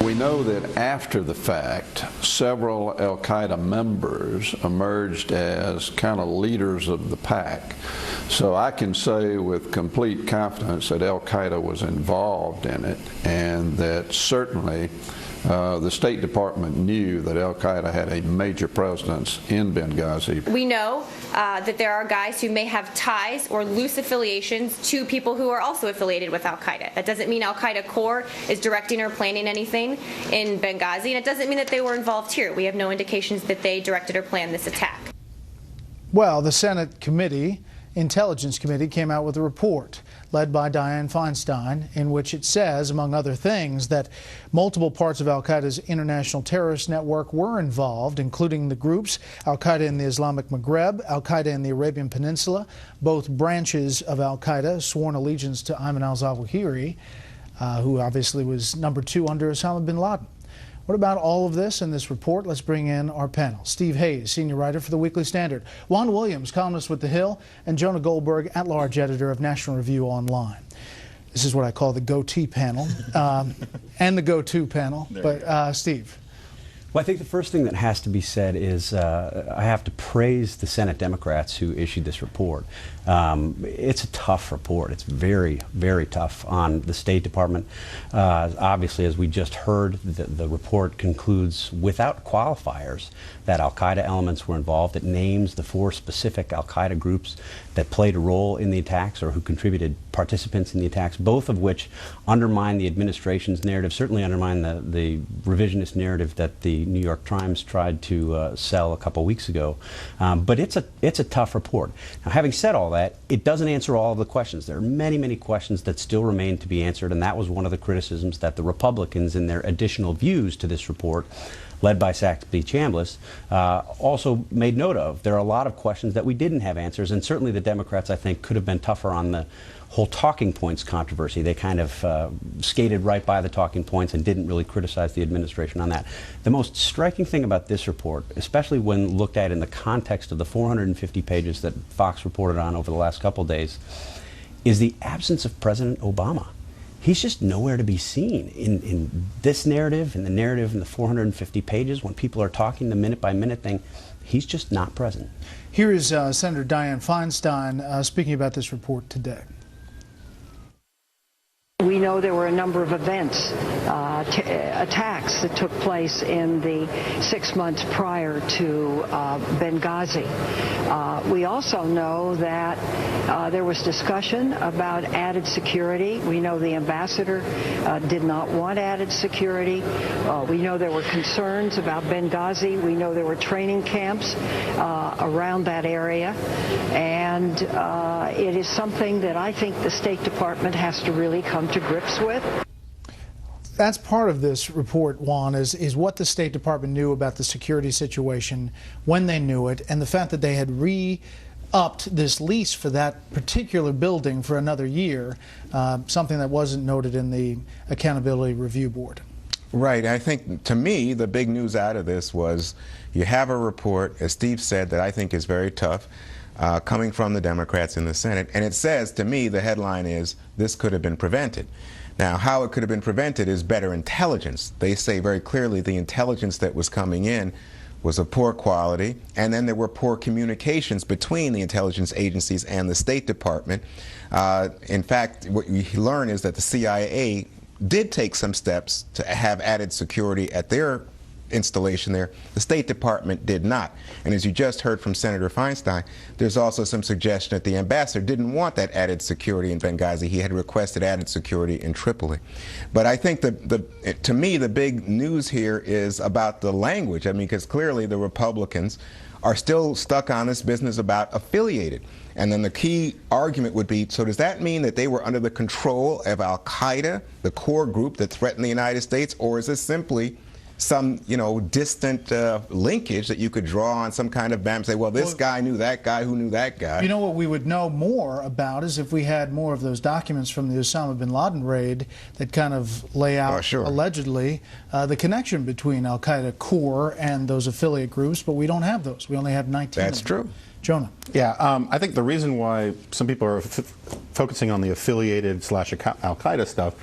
We know that after the fact, several al-Qaeda members emerged as kind of leaders of the pack. So I can say with complete confidence that al-Qaeda was involved in it, and that certainly the State Department knew that al-Qaeda had a major presence in Benghazi. We know that there are guys who may have ties or loose affiliations to people who are also affiliated with al-Qaeda. That doesn't mean al-Qaeda core is directing or planning anything in Benghazi, and it doesn't mean that they were involved here. We have no indications that they directed or planned this attack. Well, the Senate Intelligence Committee came out with a report led by Dianne Feinstein, in which it says, among other things, that multiple parts of al-Qaeda's international terrorist network were involved, including the groups al-Qaeda in the Islamic Maghreb, al-Qaeda in the Arabian Peninsula. Both branches of al-Qaeda sworn allegiance to Ayman al-Zawahiri, who obviously was number 2 under Osama bin Laden. What about all of this in this report? Let's bring in our panel. Steve Hayes, senior writer for the Weekly Standard, Juan Williams, columnist with The Hill, and Jonah Goldberg, at-large editor of National Review Online. This is what I call the go-to panel, and the go-to panel. But Steve. Well, I think the first thing that has to be said is I have to praise the Senate Democrats who issued this report. It's a tough report. It's very, very tough on the State Department. Obviously, as we just heard, the report concludes without qualifiers that al-Qaeda elements were involved. It names the 4 specific al-Qaeda groups that played a role in the attacks or who contributed participants in the attacks, both of which undermine the administration's narrative, certainly undermine the revisionist narrative that the New York Times tried to sell a couple weeks ago. But it's a tough report. Now, having said all that, it doesn't answer all of the questions. There are many, many questions that still remain to be answered, and that was one of the criticisms that the Republicans in their additional views to this report, led by Saxby Chambliss, also made note of. There are a lot of questions that we didn't have answers, and certainly the Democrats, I think, could have been tougher on the whole talking points controversy. They kind of skated right by the talking points and didn't really criticize the administration on that. The most striking thing about this report, especially when looked at in the context of the 450 pages that Fox reported on over the last couple days, is the absence of President Obama. He's just nowhere to be seen in this narrative, in the narrative in the 450 pages. When people are talking the minute-by-minute thing, he's just not present. Here is Senator Dianne Feinstein speaking about this report today. We know there were a number of events, attacks that took place in the 6 months prior to Benghazi. We also know that there was discussion about added security. We know the ambassador did not want added security. We know there were concerns about Benghazi. We know there were training camps around that area. And it is something that I think the State Department has to really come to grips with. That's part of this report, Juan, is what the State Department knew about the security situation, when they knew it, and the fact that they had re-upped this lease for that particular building for another year, something that wasn't noted in the Accountability Review Board. Right. I think, to me, the big news out of this was you have a report, as Steve said, that I think is very tough, coming from the Democrats in the Senate, and it says, to me, the headline is, this could have been prevented. Now, how it could have been prevented is better intelligence. They say very clearly the intelligence that was coming in was of poor quality, and then there were poor communications between the intelligence agencies and the State Department. In fact, what we learn is that the CIA did take some steps to have added security at their installation there. The State Department did not. And as you just heard from Senator Feinstein, there's also some suggestion that the ambassador didn't want that added security in Benghazi. He had requested added security in Tripoli. But I think to me, the big news here is about the language. I mean, because clearly the Republicans are still stuck on this business about affiliated. And then the key argument would be, so does that mean that they were under the control of al-Qaeda, the core group that threatened the United States, or is this simply some, distant linkage that you could draw on some kind of map and say, well, this guy knew that guy who knew that guy? You know what we would know more about is if we had more of those documents from the Osama bin Laden raid that kind of lay out, allegedly, the connection between al-Qaeda core and those affiliate groups, but we don't have those. We only have 19. That's true. Jonah. Yeah, I think the reason why some people are focusing on the affiliated / al-Qaeda stuff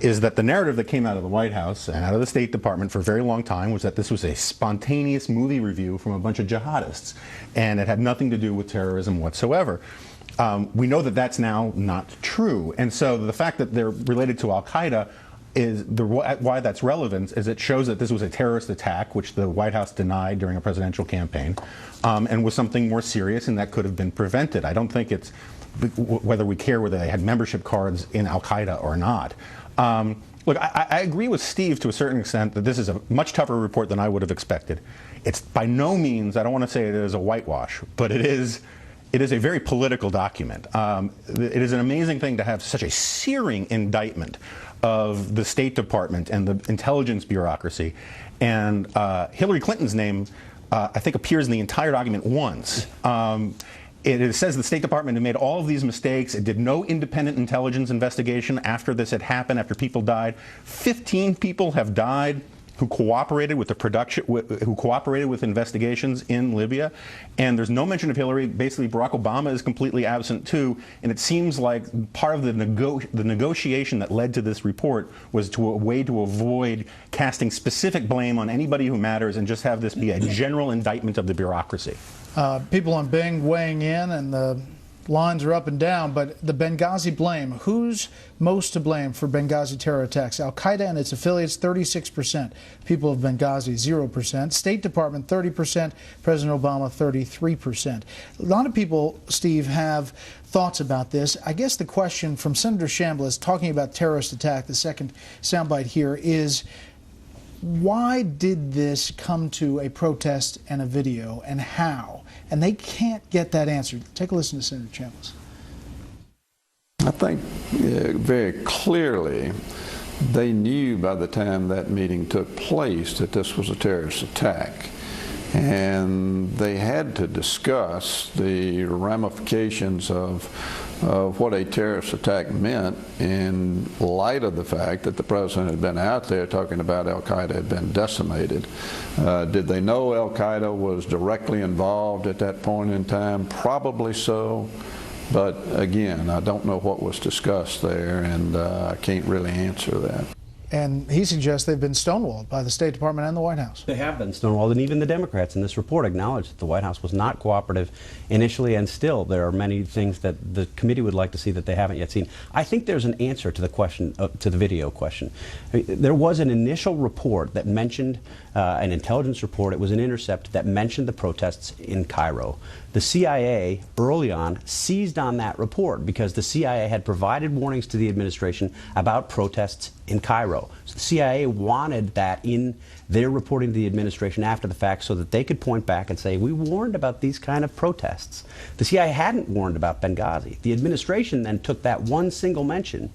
is that the narrative that came out of the White House and out of the State Department for a very long time was that this was a spontaneous movie review from a bunch of jihadists, and it had nothing to do with terrorism whatsoever. We know that that's now not true, and so the fact that they're related to Al-Qaeda is why that's relevant is it shows that this was a terrorist attack, which the White House denied during a presidential campaign, and was something more serious and that could have been prevented. I don't think it's whether we care whether they had membership cards in Al-Qaeda or not. Look, I agree with Steve to a certain extent that this is a much tougher report than I would have expected. It's by no means, I don't want to say it is a whitewash, but it is a very political document. It is an amazing thing to have such a searing indictment of the State Department and the intelligence bureaucracy. And Hillary Clinton's name, I think, appears in the entire document once. It says the State Department had made all of these mistakes. It did no independent intelligence investigation after this had happened, after people died. 15 people have died who cooperated with the production, who cooperated with investigations in Libya, and there's no mention of Hillary. Basically, Barack Obama is completely absent too, and it seems like part of the negotiation that led to this report was a way to avoid casting specific blame on anybody who matters and just have this be a general indictment of the bureaucracy. People on Bing weighing in, and the lines are up and down, but the Benghazi blame, who's most to blame for Benghazi terror attacks? Al-Qaeda and its affiliates, 36%. People of Benghazi, 0%. State Department, 30%. President Obama, 33%. A lot of people, Steve, have thoughts about this. I guess the question from Senator Chambliss, talking about terrorist attack, the second soundbite here, is why did this come to a protest and a video, and how? And they can't get that answer. Take a listen to Senator Chambliss. I think very clearly they knew by the time that meeting took place that this was a terrorist attack. And they had to discuss the ramifications of what a terrorist attack meant in light of the fact that the president had been out there talking about Al-Qaeda had been decimated. Did they know Al-Qaeda was directly involved at that point in time? Probably so. But again, I don't know what was discussed there, and I can't really answer that. And he suggests they've been stonewalled by the State Department and the White House. They have been stonewalled, and even the Democrats in this report acknowledge that the White House was not cooperative initially, and still there are many things that the committee would like to see that they haven't yet seen. I think there's an answer to the question, to the video question. I mean, there was an initial report that mentioned, an intelligence report, it was an intercept that mentioned the protests in Cairo. The CIA, early on, seized on that report because the CIA had provided warnings to the administration about protests in Cairo. So the CIA wanted that in their reporting to the administration after the fact so that they could point back and say, we warned about these kind of protests. The CIA hadn't warned about Benghazi. The administration then took that one single mention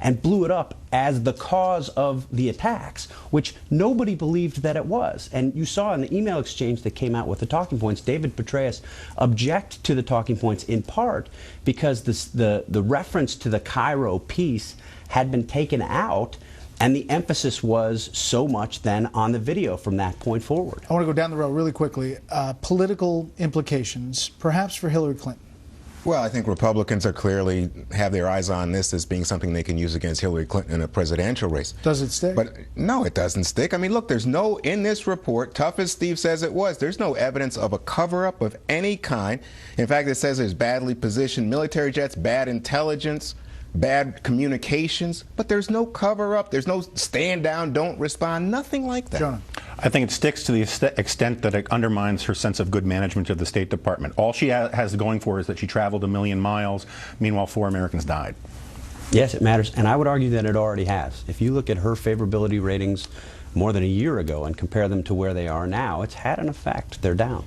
and blew it up as the cause of the attacks, which nobody believed that it was. And you saw in the email exchange that came out with the talking points, David Petraeus object to the talking points in part because the reference to the Cairo piece had been taken out, and the emphasis was so much then on the video from that point forward. I want to go down the road really quickly. Political implications, perhaps for Hillary Clinton. Well, I think Republicans are clearly have their eyes on this as being something they can use against Hillary Clinton in a presidential race. Does it stick? But no, it doesn't stick. I mean, look, there's no, in this report, tough as Steve says it was, there's no evidence of a cover-up of any kind. In fact, it says there's badly positioned military jets, bad intelligence, bad communications, but there's no cover-up, there's no stand down, don't respond, nothing like that. Jonah. I think it sticks to the extent that it undermines her sense of good management of the State Department. All she has going for her is that she traveled 1 million miles, meanwhile 4 Americans died. Yes, it matters, and I would argue that it already has. If you look at her favorability ratings more than a year ago and compare them to where they are now, it's had an effect. They're down.